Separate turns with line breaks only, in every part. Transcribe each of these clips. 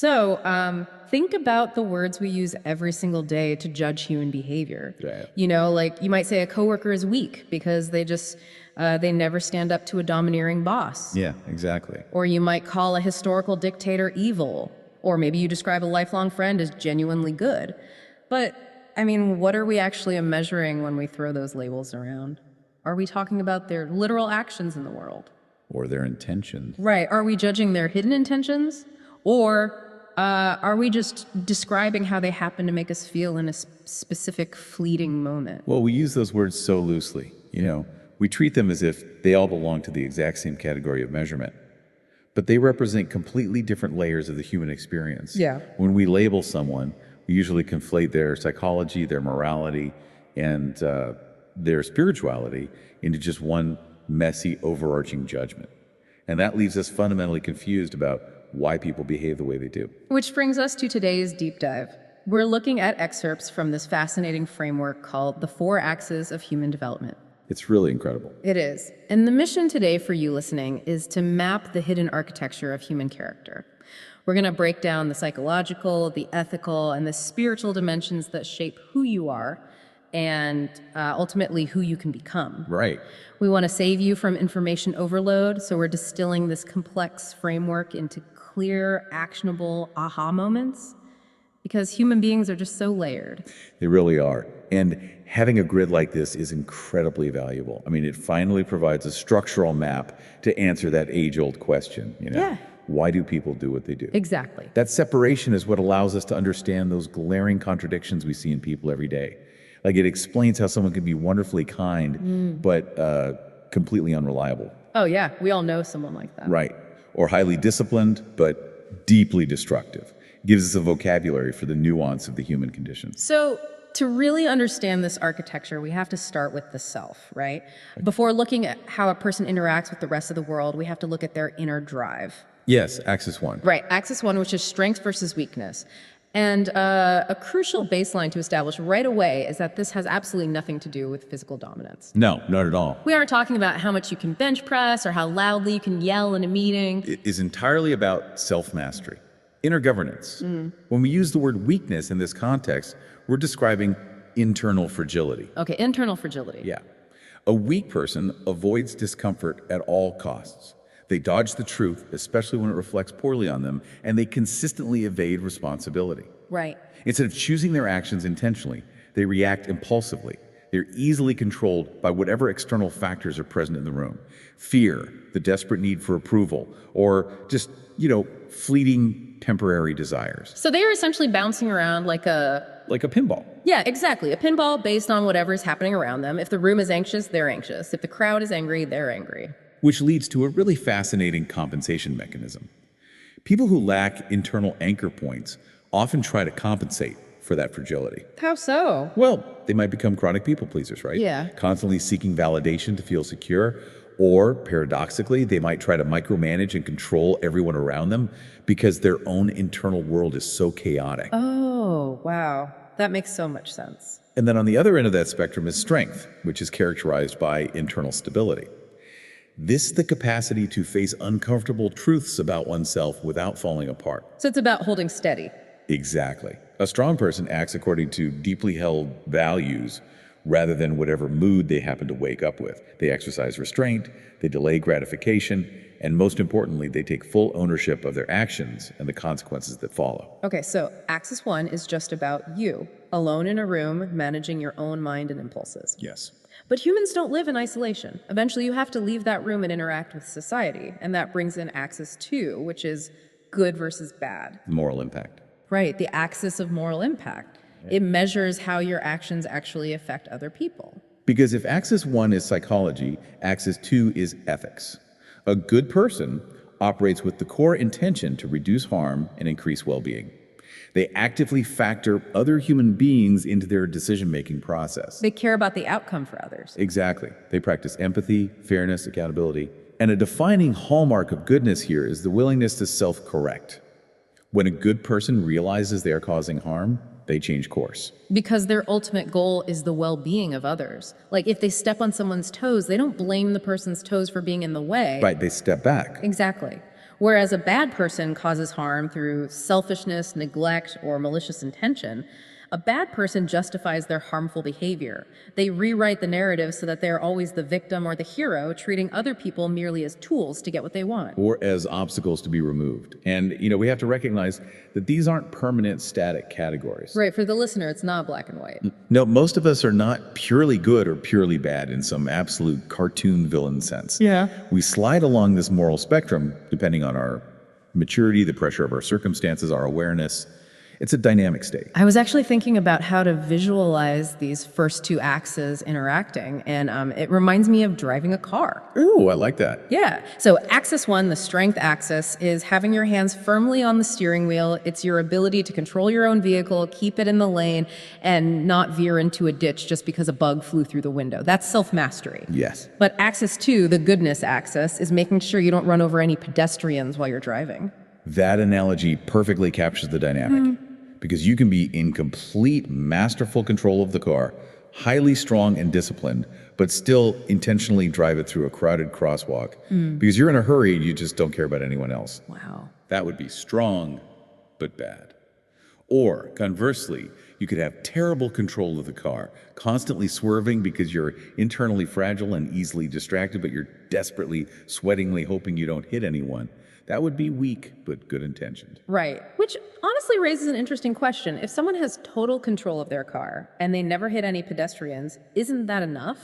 So, think about the words we use every single day to judge human behavior.
Yeah.
You know, like you might say a coworker is weak because they never stand up to a domineering boss.
Yeah, exactly.
Or you might call a historical dictator evil. Or maybe you describe a lifelong friend as genuinely good. But, I mean, what are we actually measuring when we throw those labels around? Are we talking about their literal actions in the world?
Or their intentions.
Right. Are we judging their hidden intentions? Or are we just describing how they happen to make us feel in a specific fleeting moment?
Well, we use those words so loosely. We treat them as if they all belong to the exact same category of measurement. But they represent completely different layers of the human experience.
Yeah.
When we label someone, we usually conflate their psychology, their morality, and their spirituality into just one messy, overarching judgment. And that leaves us fundamentally confused about why people behave the way they do.
Which brings us to today's deep dive. We're looking at excerpts from this fascinating framework called the 4 Axes of Human Development.
It's really incredible.
It is. And the mission today for you listening is to map the hidden architecture of human character. We're going to break down the psychological, the ethical, and the spiritual dimensions that shape who you are and ultimately who you can become.
Right.
We want to save you from information overload, so we're distilling this complex framework into clear, actionable aha moments, because human beings are just so layered.
They really are. And having a grid like this is incredibly valuable. I mean, it finally provides a structural map to answer that age-old question,
Yeah.
Why do people do what they do?
Exactly.
That separation is what allows us to understand those glaring contradictions we see in people every day. Like, it explains how someone can be wonderfully kind, but completely unreliable.
Oh, yeah. We all know someone like that.
Right. Or highly disciplined, but deeply destructive. Gives us a vocabulary for the nuance of the human condition.
So, to really understand this architecture, we have to start with the self, right? Before looking at how a person interacts with the rest of the world, we have to look at their inner drive.
Yes, axis 1.
Right, axis 1, which is strength versus weakness. And a crucial baseline to establish right away is that this has absolutely nothing to do with physical dominance.
No, not at all.
We aren't talking about how much you can bench press or how loudly you can yell in a meeting.
It is entirely about self-mastery, inner governance. When we use the word weakness in this context, we're describing internal fragility.
Okay, internal fragility.
Yeah. A weak person avoids discomfort at all costs. They dodge the truth, especially when it reflects poorly on them, and they consistently evade responsibility.
Right.
Instead of choosing their actions intentionally, they react impulsively. They're easily controlled by whatever external factors are present in the room. Fear, the desperate need for approval, or just, fleeting temporary desires.
So they are essentially bouncing around like a
pinball.
Yeah, exactly. A pinball based on whatever is happening around them. If the room is anxious, they're anxious. If the crowd is angry, they're angry.
Which leads to a really fascinating compensation mechanism. People who lack internal anchor points often try to compensate for that fragility.
How so?
Well, they might become chronic people pleasers, right?
Yeah.
Constantly seeking validation to feel secure. Or, paradoxically, they might try to micromanage and control everyone around them because their own internal world is so chaotic.
Oh, wow. That makes so much sense.
And then on the other end of that spectrum is strength, which is characterized by internal stability. This is the capacity to face uncomfortable truths about oneself without falling apart.
So it's about holding steady.
Exactly. A strong person acts according to deeply held values rather than whatever mood they happen to wake up with. They exercise restraint, they delay gratification, and most importantly, they take full ownership of their actions and the consequences that follow.
Okay, so axis 1 is just about you, alone in a room, managing your own mind and impulses.
Yes.
But humans don't live in isolation. Eventually, you have to leave that room and interact with society, and that brings in axis 2, which is good versus bad.
Moral impact.
Right, the axis of moral impact. It measures how your actions actually affect other people.
Because if axis 1 is psychology, axis 2 is ethics. A good person operates with the core intention to reduce harm and increase well-being. They actively factor other human beings into their decision-making process.
They care about the outcome for others.
Exactly. They practice empathy, fairness, accountability. And a defining hallmark of goodness here is the willingness to self-correct. When a good person realizes they are causing harm, they change course.
Because their ultimate goal is the well-being of others. Like if they step on someone's toes, they don't blame the person's toes for being in the way.
Right, they step back.
Exactly. Whereas a bad person causes harm through selfishness, neglect, or malicious intention, a bad person justifies their harmful behavior. They rewrite the narrative so that they're always the victim or the hero, treating other people merely as tools to get what they want.
Or as obstacles to be removed. And, we have to recognize that these aren't permanent static categories.
Right, for the listener, it's not black and white.
No, most of us are not purely good or purely bad in some absolute cartoon villain sense.
Yeah.
We slide along this moral spectrum depending on our maturity, the pressure of our circumstances, our awareness. It's a dynamic state.
I was actually thinking about how to visualize these first two axes interacting, and it reminds me of driving a car.
Ooh, I like that.
Yeah. So axis one, the strength axis, is having your hands firmly on the steering wheel. It's your ability to control your own vehicle, keep it in the lane, and not veer into a ditch just because a bug flew through the window. That's self-mastery.
Yes.
But axis two, the goodness axis, is making sure you don't run over any pedestrians while you're driving.
That analogy perfectly captures the dynamic. Because you can be in complete masterful control of the car, highly strong and disciplined, but still intentionally drive it through a crowded crosswalk. Because you're in a hurry and you just don't care about anyone else.
Wow.
That would be strong, but bad. Or, conversely, you could have terrible control of the car, constantly swerving because you're internally fragile and easily distracted, but you're desperately, sweatingly hoping you don't hit anyone. That would be weak, but good intentioned.
Right. Which honestly raises an interesting question. If someone has total control of their car and they never hit any pedestrians, isn't that enough?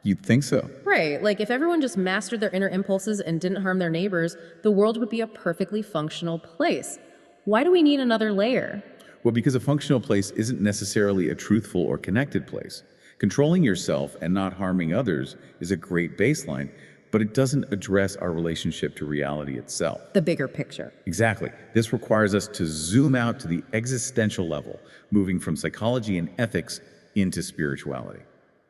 You'd think so.
Right. Like if everyone just mastered their inner impulses and didn't harm their neighbors, the world would be a perfectly functional place. Why do we need another layer?
Well, because a functional place isn't necessarily a truthful or connected place. Controlling yourself and not harming others is a great baseline, but it doesn't address our relationship to reality itself.
The bigger picture.
Exactly. This requires us to zoom out to the existential level, moving from psychology and ethics into spirituality.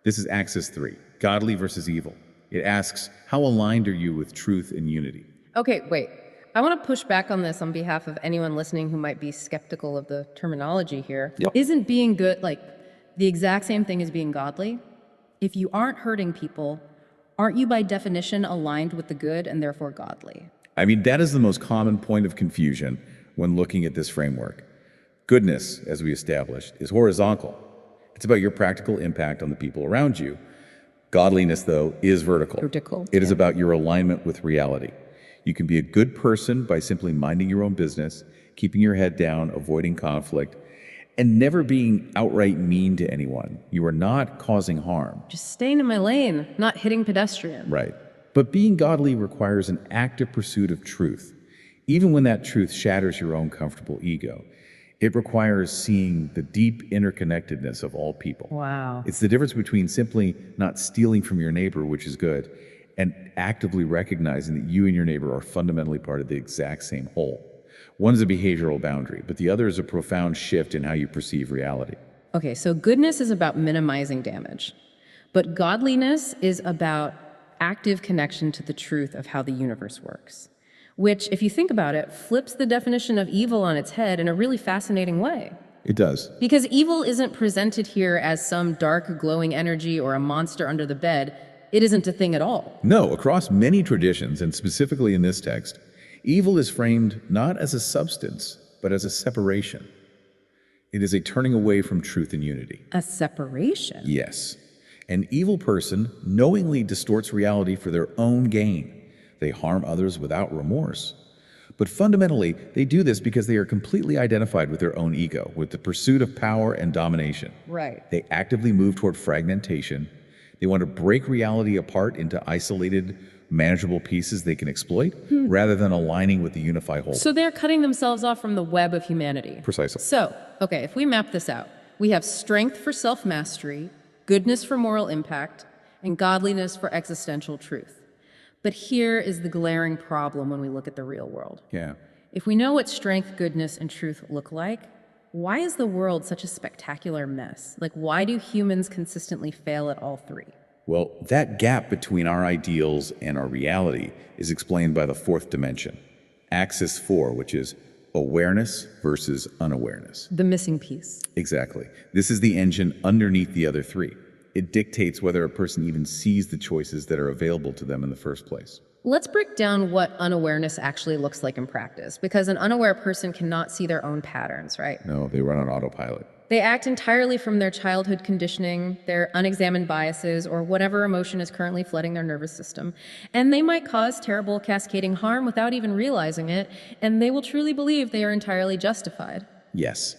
This is axis 3, godly versus evil. It asks, how aligned are you with truth and unity?
Okay, wait. I want to push back on this on behalf of anyone listening who might be skeptical of the terminology here.
Yep.
Isn't being good like the exact same thing as being godly? If you aren't hurting people, aren't you by definition aligned with the good and therefore godly?
I mean, that is the most common point of confusion when looking at this framework. Goodness, as we established, is horizontal. It's about your practical impact on the people around you. Godliness, though, is vertical.
Vertical,
It is about your alignment with reality. You can be a good person by simply minding your own business, keeping your head down, avoiding conflict, and never being outright mean to anyone. You are not causing harm.
Just staying in my lane, not hitting pedestrians.
Right. But being godly requires an active pursuit of truth, even when that truth shatters your own comfortable ego. It requires seeing the deep interconnectedness of all people.
Wow.
It's the difference between simply not stealing from your neighbor, which is good, and actively recognizing that you and your neighbor are fundamentally part of the exact same whole. One is a behavioral boundary, but the other is a profound shift in how you perceive reality.
Okay, so goodness is about minimizing damage, but godliness is about active connection to the truth of how the universe works, which, if you think about it, flips the definition of evil on its head in a really fascinating way.
It does.
Because evil isn't presented here as some dark, glowing energy or a monster under the bed. It isn't a thing at all.
No, across many traditions, and specifically in this text, evil is framed not as a substance, but as a separation. It is a turning away from truth and unity.
A separation?
Yes. An evil person knowingly distorts reality for their own gain. They harm others without remorse. But fundamentally, they do this because they are completely identified with their own ego, with the pursuit of power and domination.
Right.
They actively move toward fragmentation. They want to break reality apart into isolated, manageable pieces they can exploit, rather than aligning with the unified whole.
So they're cutting themselves off from the web of humanity.
Precisely.
So, okay, if we map this out, we have strength for self-mastery, goodness for moral impact, and godliness for existential truth. But here is the glaring problem when we look at the real world.
Yeah.
If we know what strength, goodness, and truth look like, why is the world such a spectacular mess? Like, why do humans consistently fail at all three?
Well, that gap between our ideals and our reality is explained by the fourth dimension, axis 4, which is awareness versus unawareness.
The missing piece.
Exactly. This is the engine underneath the other three. It dictates whether a person even sees the choices that are available to them in the first place.
Let's break down what unawareness actually looks like in practice, because an unaware person cannot see their own patterns, right?
No, they run on autopilot.
They act entirely from their childhood conditioning, their unexamined biases, or whatever emotion is currently flooding their nervous system. And they might cause terrible cascading harm without even realizing it, and they will truly believe they are entirely justified.
Yes.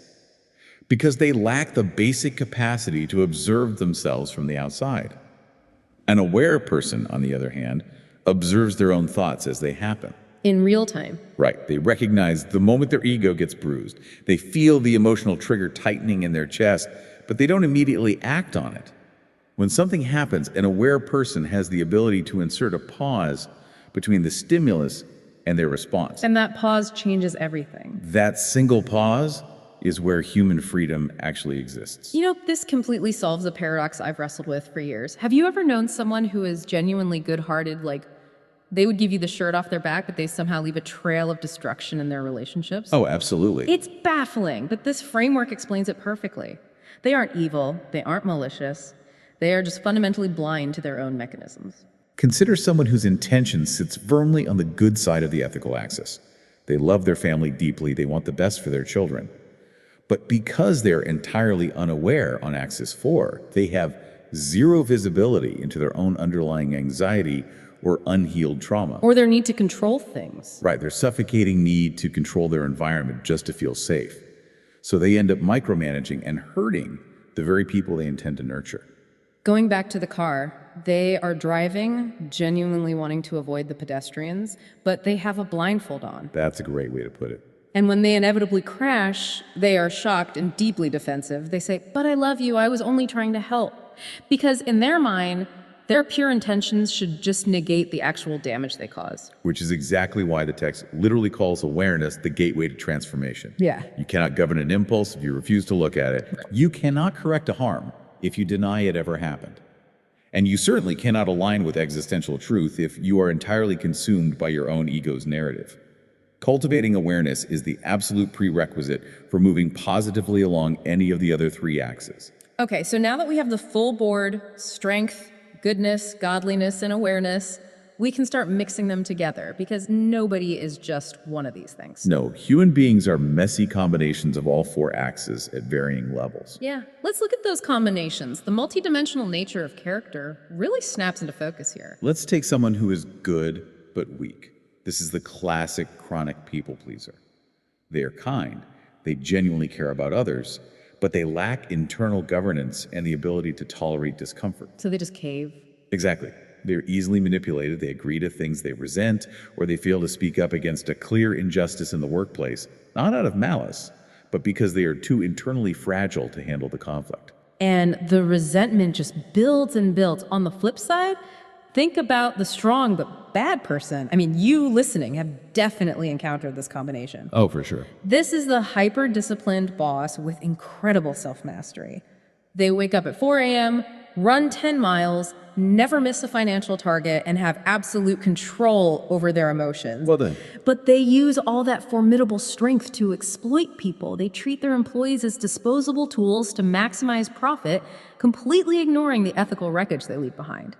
Because they lack the basic capacity to observe themselves from the outside. An aware person, on the other hand, observes their own thoughts as they happen.
In real time.
Right. They recognize the moment their ego gets bruised. They feel the emotional trigger tightening in their chest, but they don't immediately act on it. When something happens, an aware person has the ability to insert a pause between the stimulus and their response.
And that pause changes everything.
That single pause is where human freedom actually exists.
You know, this completely solves a paradox I've wrestled with for years. Have you ever known someone who is genuinely good-hearted, like they would give you the shirt off their back, but they somehow leave a trail of destruction in their relationships?
Oh, absolutely.
It's baffling, but this framework explains it perfectly. They aren't evil, they aren't malicious, they are just fundamentally blind to their own mechanisms.
Consider someone whose intention sits firmly on the good side of the ethical axis. They love their family deeply, they want the best for their children. But because they're entirely unaware on axis 4, they have zero visibility into their own underlying anxiety or unhealed trauma.
Or their need to control things.
Right, their suffocating need to control their environment just to feel safe. So they end up micromanaging and hurting the very people they intend to nurture.
Going back to the car, they are driving, genuinely wanting to avoid the pedestrians, but they have a blindfold on.
That's a great way to put it.
And when they inevitably crash, they are shocked and deeply defensive. They say, "But I love you, I was only trying to help." Because in their mind, their pure intentions should just negate the actual damage they cause.
Which is exactly why the text literally calls awareness the gateway to transformation.
Yeah.
You cannot govern an impulse if you refuse to look at it. You cannot correct a harm if you deny it ever happened. And you certainly cannot align with existential truth if you are entirely consumed by your own ego's narrative. Cultivating awareness is the absolute prerequisite for moving positively along any of the other 3 axes.
Okay, so now that we have the full board, strength, goodness, godliness, and awareness, we can start mixing them together, because nobody is just one of these things.
No, human beings are messy combinations of all 4 axes at varying levels.
Yeah, let's look at those combinations. The multidimensional nature of character really snaps into focus here.
Let's take someone who is good but weak. This is the classic chronic people pleaser. They are kind, they genuinely care about others, but they lack internal governance and the ability to tolerate discomfort.
So they just cave?
Exactly. They're easily manipulated, they agree to things they resent, or they fail to speak up against a clear injustice in the workplace, not out of malice, but because they are too internally fragile to handle the conflict.
And the resentment just builds and builds. On the flip side, think about the strong but bad person. I mean, you listening have definitely encountered this combination.
Oh, for sure.
This is the hyper-disciplined boss with incredible self-mastery. They wake up at 4 a.m., run 10 miles, never miss a financial target, and have absolute control over their emotions.
Well then.
But they use all that formidable strength to exploit people. They treat their employees as disposable tools to maximize profit, completely ignoring the ethical wreckage they leave behind.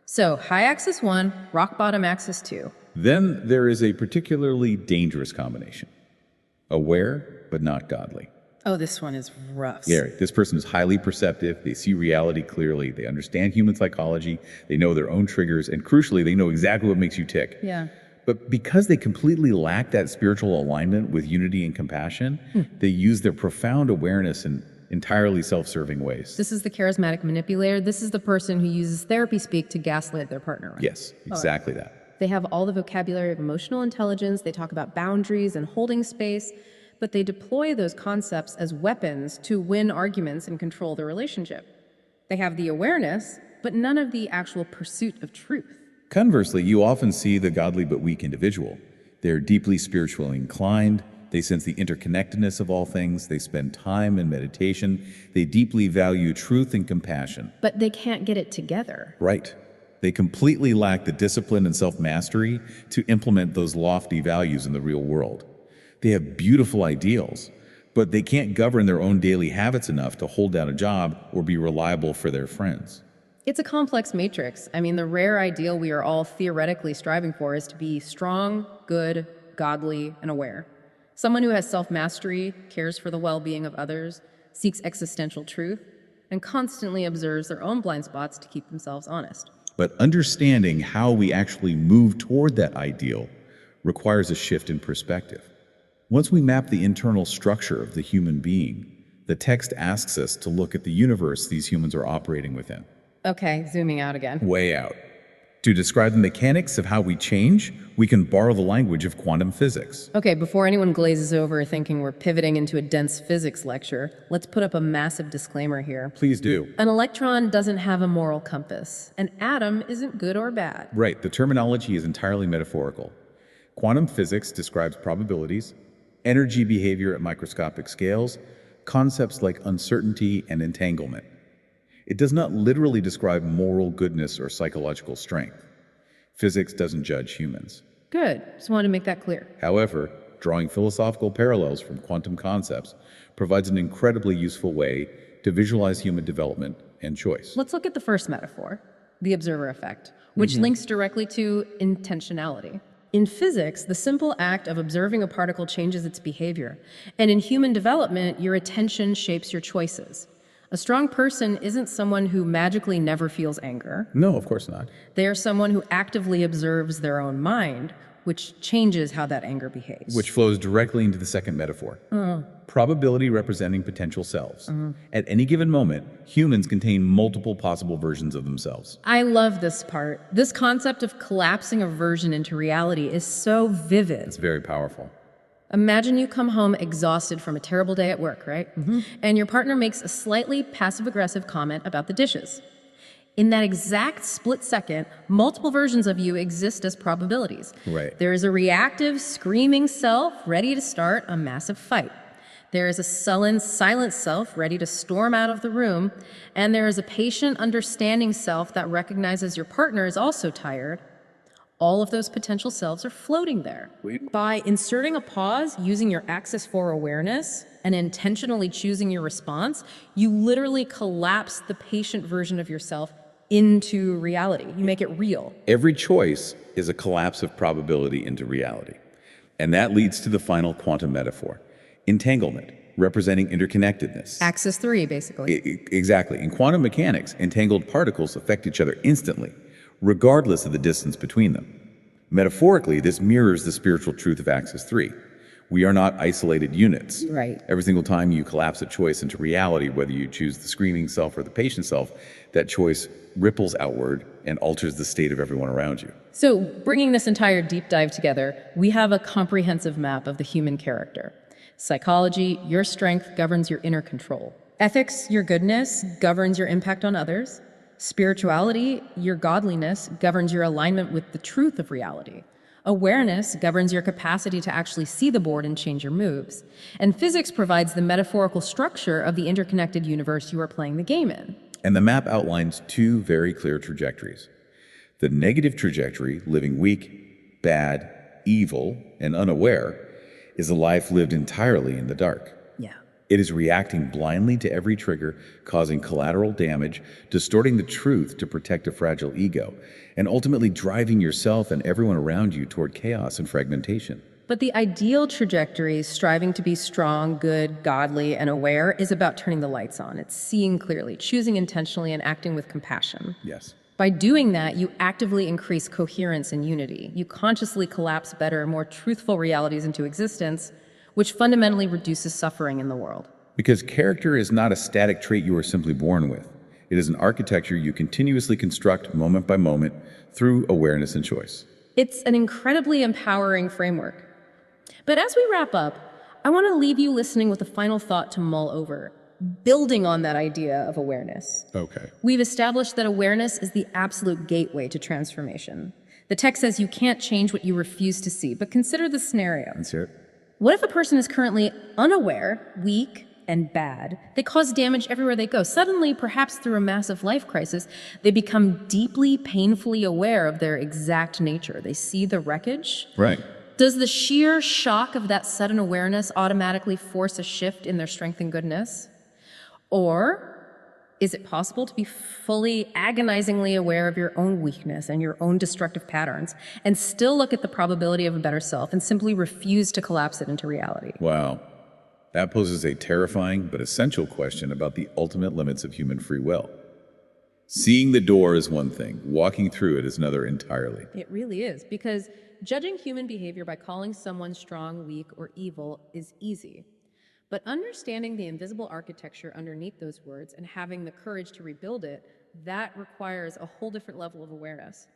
So, high axis 1, rock bottom axis 2.
Then there is a particularly dangerous combination. Aware, but not godly.
Oh, this one is rough.
Yeah, this person is highly perceptive, they see reality clearly, they understand human psychology, they know their own triggers, and crucially, they know exactly what makes you tick.
Yeah.
But because they completely lack that spiritual alignment with unity and compassion, they use their profound awareness in entirely self-serving ways.
This is the charismatic manipulator. This is the person who uses therapy speak to gaslight their partner. Right?
Yes, exactly that.
They have all the vocabulary of emotional intelligence. They talk about boundaries and holding space, but they deploy those concepts as weapons to win arguments and control the relationship. They have the awareness, but none of the actual pursuit of truth.
Conversely, you often see the godly but weak individual. They're deeply spiritually inclined. They sense the interconnectedness of all things. They spend time in meditation. They deeply value truth and compassion.
But they can't get it together.
Right. They completely lack the discipline and self-mastery to implement those lofty values in the real world. They have beautiful ideals, but they can't govern their own daily habits enough to hold down a job or be reliable for their friends.
It's a complex matrix. I mean, the rare ideal we are all theoretically striving for is to be strong, good, godly, and aware. Someone who has self-mastery, cares for the well-being of others, seeks existential truth, and constantly observes their own blind spots to keep themselves honest.
But understanding how we actually move toward that ideal requires a shift in perspective. Once we map the internal structure of the human being, the text asks us to look at the universe these humans are operating within.
Okay, zooming out again.
Way out. To describe the mechanics of how we change, we can borrow the language of quantum physics.
Okay, before anyone glazes over thinking we're pivoting into a dense physics lecture, let's put up a massive disclaimer here.
Please do.
An electron doesn't have a moral compass. An atom isn't good or bad.
Right, the terminology is entirely metaphorical. Quantum physics describes probabilities, energy behavior at microscopic scales, concepts like uncertainty and entanglement. It does not literally describe moral goodness or psychological strength. Physics doesn't judge humans.
Good. Just wanted to make that clear.
However, drawing philosophical parallels from quantum concepts provides an incredibly useful way to visualize human development and choice.
Let's look at the first metaphor, the observer effect, which links directly to intentionality. In physics, the simple act of observing a particle changes its behavior. And in human development, your attention shapes your choices. A strong person isn't someone who magically never feels anger.
No, of course not.
They are someone who actively observes their own mind, which changes how that anger behaves.
Which flows directly into the second metaphor. Probability representing potential selves. At any given moment, humans contain multiple possible versions of themselves.
I love this part. This concept of collapsing a version into reality is so vivid.
It's very powerful.
Imagine you come home exhausted from a terrible day at work, right? And your partner makes a slightly passive-aggressive comment about the dishes. In that exact split second, multiple versions of you exist as probabilities.
Right.
There is a reactive, screaming self ready to start a massive fight. There is a sullen, silent self ready to storm out of the room. And there is a patient, understanding self that recognizes your partner is also tired. All of those potential selves are floating there. By inserting a pause using your axis for awareness and intentionally choosing your response, you literally collapse the patient version of yourself into reality. You make it real.
Every choice is a collapse of probability into reality. And that leads to the final quantum metaphor, entanglement, representing interconnectedness.
Axis 3, basically.
Exactly. In quantum mechanics, entangled particles affect each other instantly, regardless of the distance between them. Metaphorically, this mirrors the spiritual truth of Axis 3. We are not isolated units.
Right.
Every single time you collapse a choice into reality, whether you choose the screaming self or the patient self, that choice ripples outward and alters the state of everyone around you.
So, bringing this entire deep dive together, we have a comprehensive map of the human character. Psychology, your strength governs your inner control. Ethics, your goodness, governs your impact on others. Spirituality, your godliness, governs your alignment with the truth of reality. Awareness governs your capacity to actually see the board and change your moves. And physics provides the metaphorical structure of the interconnected universe you are playing the game in.
And the map outlines two very clear trajectories. The negative trajectory, living weak, bad, evil, and unaware, is a life lived entirely in the dark.
Yeah.
It is reacting blindly to every trigger, causing collateral damage, distorting the truth to protect a fragile ego, and ultimately driving yourself and everyone around you toward chaos and fragmentation.
But the ideal trajectory, striving to be strong, good, godly, and aware, is about turning the lights on. It's seeing clearly, choosing intentionally, and acting with compassion.
Yes.
By doing that, you actively increase coherence and unity. You consciously collapse better, more truthful realities into existence, which fundamentally reduces suffering in the world.
Because character is not a static trait you are simply born with. It is an architecture you continuously construct moment by moment through awareness and choice.
It's an incredibly empowering framework. But as we wrap up, I want to leave you listening with a final thought to mull over, building on that idea of awareness.
Okay.
We've established that awareness is the absolute gateway to transformation. The text says you can't change what you refuse to see, but consider the scenario.
Let's hear it.
What if a person is currently unaware, weak, and bad? They cause damage everywhere they go. Suddenly, perhaps through a massive life crisis, they become deeply, painfully aware of their exact nature. They see the wreckage.
Right.
Does the sheer shock of that sudden awareness automatically force a shift in their strength and goodness? Or Is it possible to be fully agonizingly aware of your own weakness and your own destructive patterns and still look at the probability of a better self and simply refuse to collapse it into reality?
Wow. That poses a terrifying but essential question about the ultimate limits of human free will. Seeing the door is one thing, walking through it is another entirely.
It really is, because judging human behavior by calling someone strong, weak, or evil is easy. But understanding the invisible architecture underneath those words and having the courage to rebuild it, that requires a whole different level of awareness.